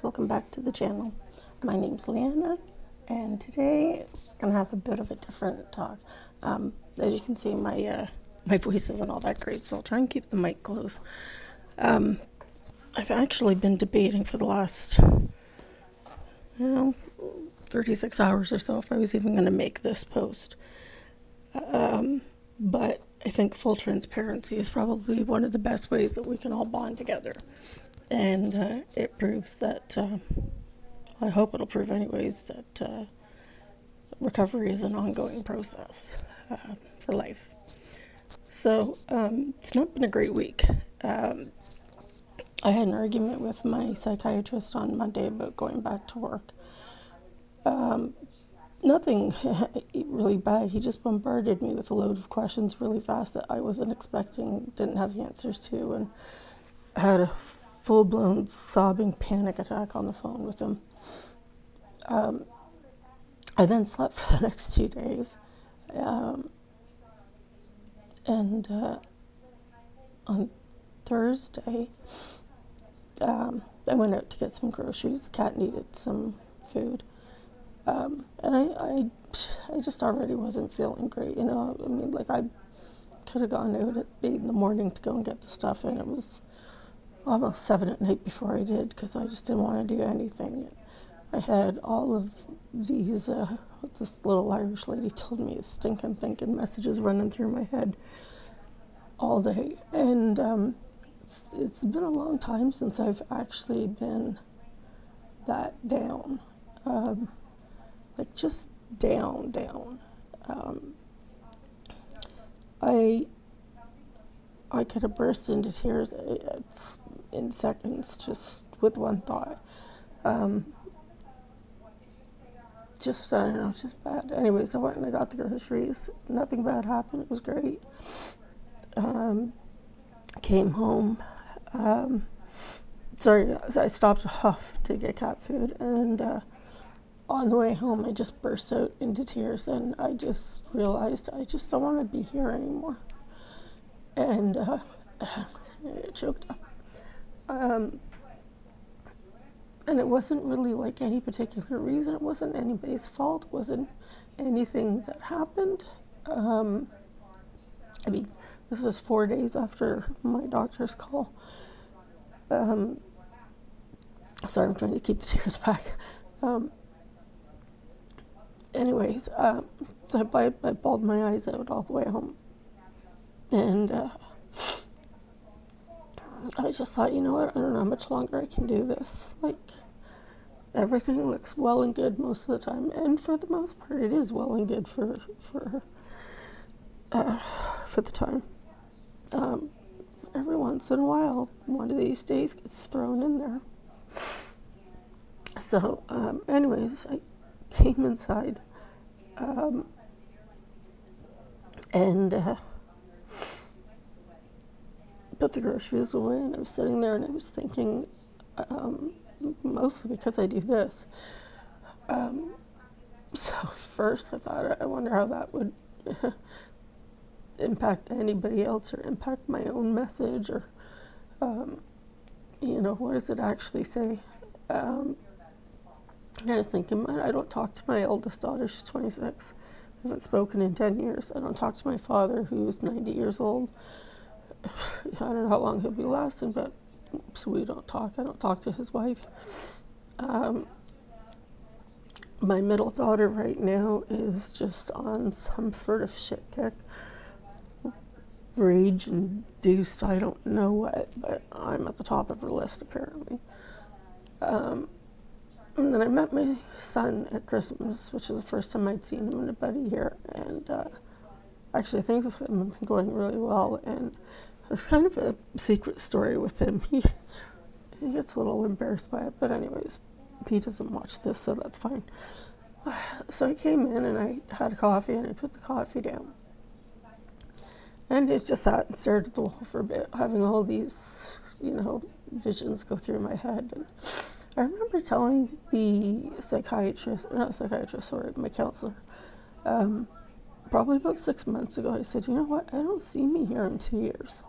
welcome back to the channel. My name's Leanna, and today I'm going to have a bit of a different talk. As you can see, my voice isn't all that great, so I'll try and keep the mic close. I've actually been debating for the last 36 hours or so if I was even going to make this post. But I think full transparency is probably one of the best ways that we can all bond together. And it proves that, I hope it'll prove anyways, that recovery is an ongoing process for life. So it's not been a great week. I had an argument with my psychiatrist on Monday about going back to work. Nothing really bad. He just bombarded me with a load of questions really fast that I wasn't expecting, didn't have answers to, and had a full-blown sobbing panic attack on the phone with him. I then slept for the next 2 days. And on Thursday, I went out to get some groceries. The cat needed some food. And I just already wasn't feeling great, I mean, like, I could have gone out at 8 in the morning to go and get the stuff, and it was almost 7 at night before I did, because I just didn't want to do anything. I had all of these, what this little Irish lady told me, stinking thinking messages running through my head all day. And it's been a long time since I've actually been that down. Like, just down. I could have burst into tears in seconds just with one thought. Just, I don't know, it's just bad. Anyways, I went and I got the groceries. Nothing bad happened. It was great. Came home. I stopped off to get cat food, and on the way home, I just burst out into tears, and I just realized I just don't want to be here anymore. And I choked up. And it wasn't really like any particular reason. It wasn't anybody's fault. It wasn't anything that happened. I mean, this is 4 days after my doctor's call. Sorry, I'm trying to keep the tears back. Anyways, so I bawled my eyes out all the way home. And I just thought, you know what, I don't know how much longer I can do this. Like, everything looks well and good most of the time. And for the most part, it is well and good for the time. Every once in a while, one of these days gets thrown in there. So, anyways, I came inside, and put the groceries away, and I was sitting there and I was thinking, mostly because I do this. So first I thought, I wonder how that would impact anybody else or impact my own message, or, what does it actually say? And I was thinking, I don't talk to my oldest daughter, she's 26. I haven't spoken in 10 years. I don't talk to my father, who's 90 years old. I don't know how long he'll be lasting, but so we don't talk. I don't talk to his wife. My middle daughter right now is just on some sort of shit kick. Rage induced, I don't know what, but I'm at the top of her list apparently. And then I met my son at Christmas, which is the first time I'd seen him in about a year, and actually things with him have been going really well, and there's kind of a secret story with him. He gets a little embarrassed by it, but anyways, he doesn't watch this, so that's fine. So I came in and I had a coffee, and I put the coffee down. And it just sat and stared at the wall for a bit, having all these, visions go through my head. And I remember telling the my counselor, probably about 6 months ago, I said, you know what, I don't see me here in 2 years.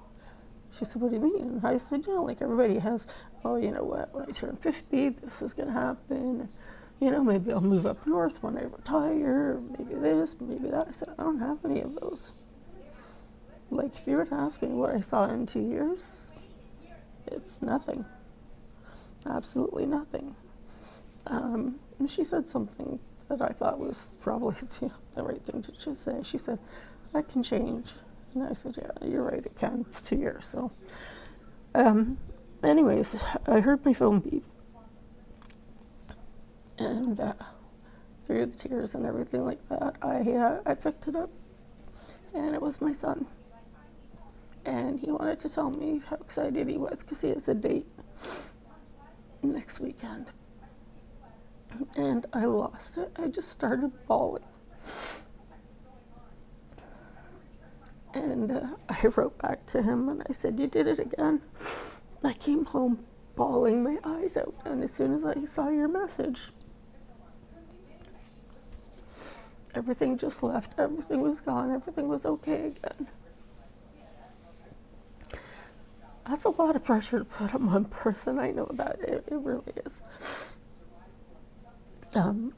She said, what do you mean? And I said, yeah, like everybody has, oh, you know what, when I turn 50, this is going to happen. You know, maybe I'll move up north when I retire, maybe this, maybe that. I said, I don't have any of those. Like, if you were to ask me what I saw in 2 years, it's nothing. Absolutely nothing. And she said something that I thought was probably the right thing to just say. She said, I can change. And I said, yeah, you're right, it can. It's 2 years, so. Anyways, I heard my phone beep. And through the tears and everything like that, I picked it up. And it was my son. And he wanted to tell me how excited he was because he has a date next weekend. And I lost it. I just started bawling. And I wrote back to him and I said, you did it again. I came home bawling my eyes out. And as soon as I saw your message, everything just left. Everything was gone. Everything was okay again. That's a lot of pressure to put on one person. I know that. It really is. Way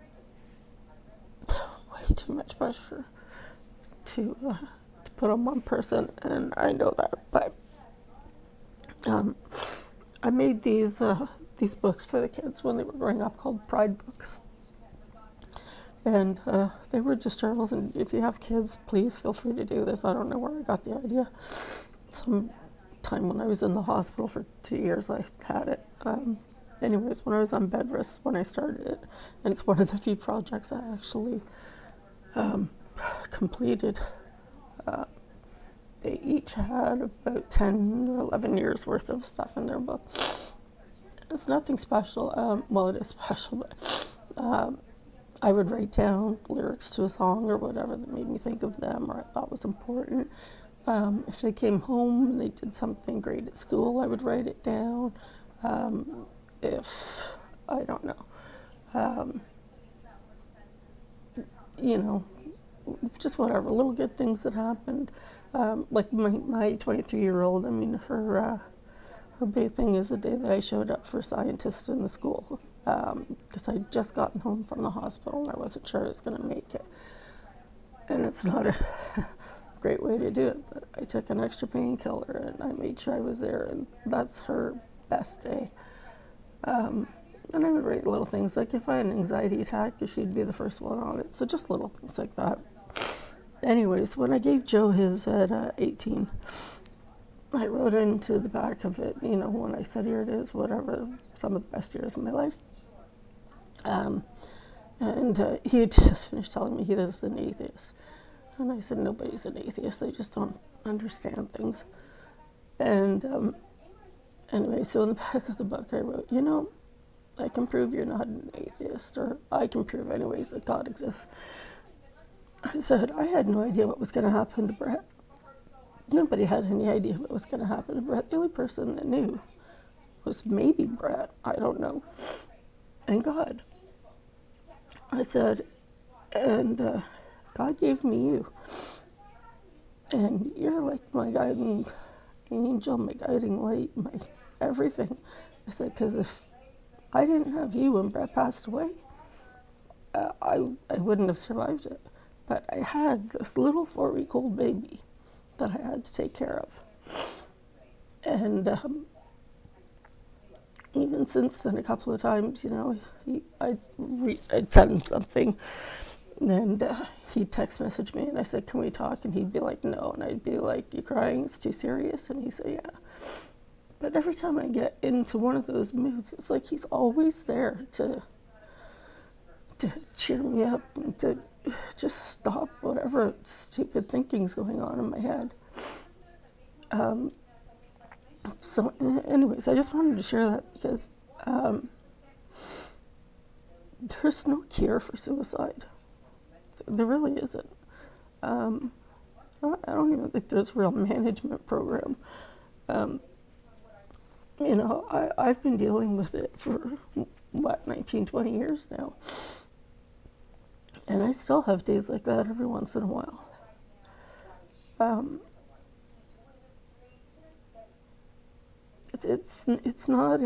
too much pressure to put on one person, and I know that. But I made these books for the kids when they were growing up called Pride Books. And they were just journals, and if you have kids, please feel free to do this. I don't know where I got the idea. Some time when I was in the hospital for 2 years, I had it. Anyways, when I was on bed rest, when I started it, and it's one of the few projects I actually completed. They each had about 10 or 11 years worth of stuff in their book. It's nothing special. Well, it is special, but I would write down lyrics to a song or whatever that made me think of them or I thought was important. If they came home and they did something great at school, I would write it down. If, I don't know, you know, just whatever, little good things that happened. Like my 23-year-old, I mean, her big thing is the day that I showed up for scientists in the school, because I'd just gotten home from the hospital and I wasn't sure I was going to make it. And it's not a great way to do it, but I took an extra painkiller and I made sure I was there, and that's her best day. And I would write little things like if I had an anxiety attack, she'd be the first one on it. So just little things like that. Anyways, when I gave Joe his at 18, I wrote into the back of it, you know, when I said, here it is, whatever, some of the best years of my life. And he had just finished telling me he was an atheist. And I said, nobody's an atheist, they just don't understand things. And anyway, so in the back of the book I wrote, you know, I can prove you're not an atheist, or I can prove anyways that God exists. I said, I had no idea what was going to happen to Brett. Nobody had any idea what was going to happen to Brett. The only person that knew was maybe Brett, I don't know, and God. I said, and God gave me you. And you're like my guiding angel, my guiding light, my everything. I said, because if I didn't have you when Brett passed away, I wouldn't have survived it. But I had this little 4-week-old baby that I had to take care of. And even since then, a couple of times, you know, I'd send him something, and he'd text message me, and I said, can we talk? And he'd be like, no. And I'd be like, you crying? It's too serious? And he'd say, yeah. But every time I get into one of those moods, it's like he's always there to cheer me up and to just stop whatever stupid thinking's going on in my head. So anyways, I just wanted to share that because there's no cure for suicide. There really isn't. I don't even think there's a real management program. You know, I've been dealing with it for, 19, 20 years now. And I still have days like that every once in a while. it's not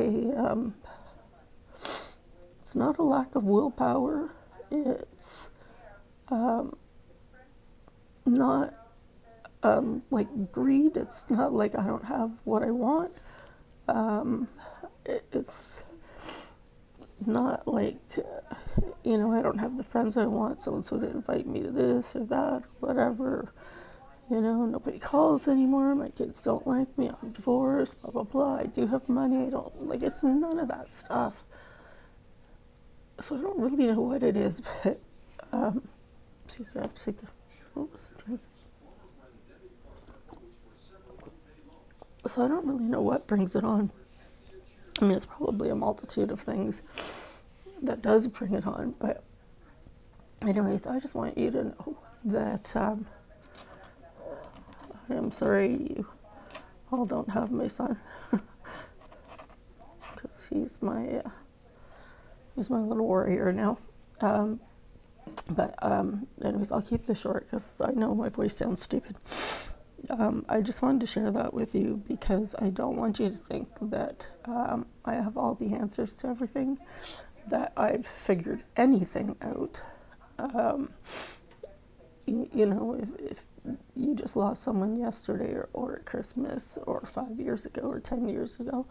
it's not a lack of willpower. It's not like greed. It's not like I don't have what I want. It's not like, I don't have the friends I want. So-and-so to invite me to this or that, whatever. Nobody calls anymore. My kids don't like me. I'm divorced, blah, blah, blah. I do have money. I don't, like, it's none of that stuff. So I don't really know what it is, but, excuse me, I have to take a drink. So I don't really know what brings it on. I mean, it's probably a multitude of things that does bring it on, but anyways, I just want you to know that I am sorry you all don't have my son, because he's my little warrior now. But anyways, I'll keep this short because I know my voice sounds stupid. I just wanted to share that with you because I don't want you to think that I have all the answers to everything, that I've figured anything out. If you just lost someone yesterday or at Christmas or 5 years ago or 10 years ago,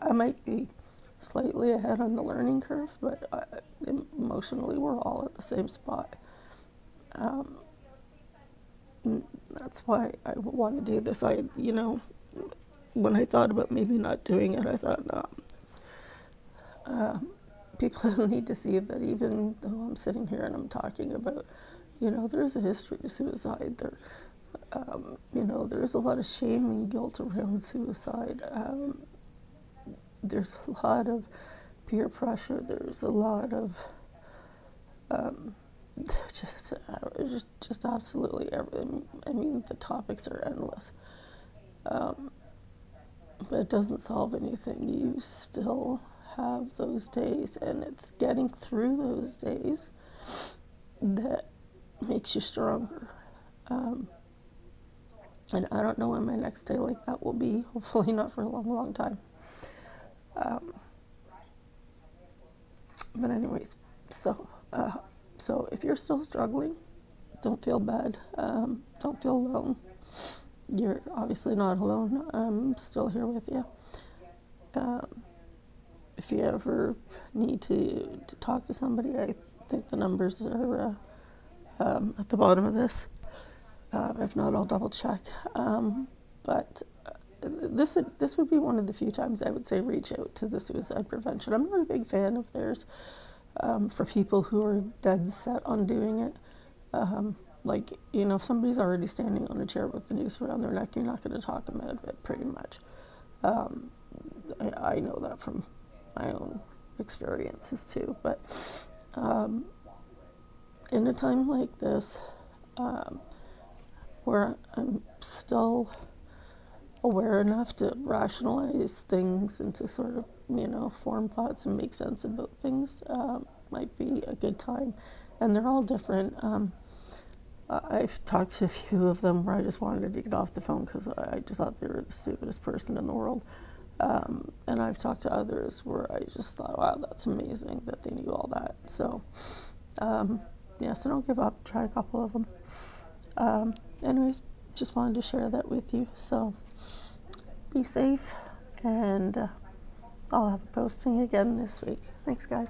I might be slightly ahead on the learning curve, but emotionally we're all at the same spot. That's why I want to do this. When I thought about maybe not doing it, I thought, people need to see that even though I'm sitting here and I'm talking about, there's a history of suicide. There's a lot of shame and guilt around suicide. There's a lot of peer pressure. There's a lot of just absolutely everything. I mean, the topics are endless, but it doesn't solve anything. You still have those days, and it's getting through those days that makes you stronger. And I don't know when my next day like that will be. Hopefully not for a long, long time. But anyways, so if you're still struggling, don't feel bad. Don't feel alone. You're obviously not alone. I'm still here with you. If you ever need to talk to somebody, I think the numbers are at the bottom of this. If not, I'll double check. But this would be one of the few times I would say reach out to the suicide prevention. I'm not a big fan of theirs for people who are dead set on doing it. If somebody's already standing on a chair with the noose around their neck, you're not going to talk them out of it, pretty much. I know that from my own experiences too. But in a time like this, where I'm still aware enough to rationalize things and to sort of, form thoughts and make sense about things, might be a good time. And they're all different. I've talked to a few of them where I just wanted to get off the phone because I just thought they were the stupidest person in the world. And I've talked to others where I just thought, wow, that's amazing that they knew all that. So, so don't give up. Try a couple of them. Anyways, just wanted to share that with you. So be safe, and I'll have a posting again this week. Thanks, guys.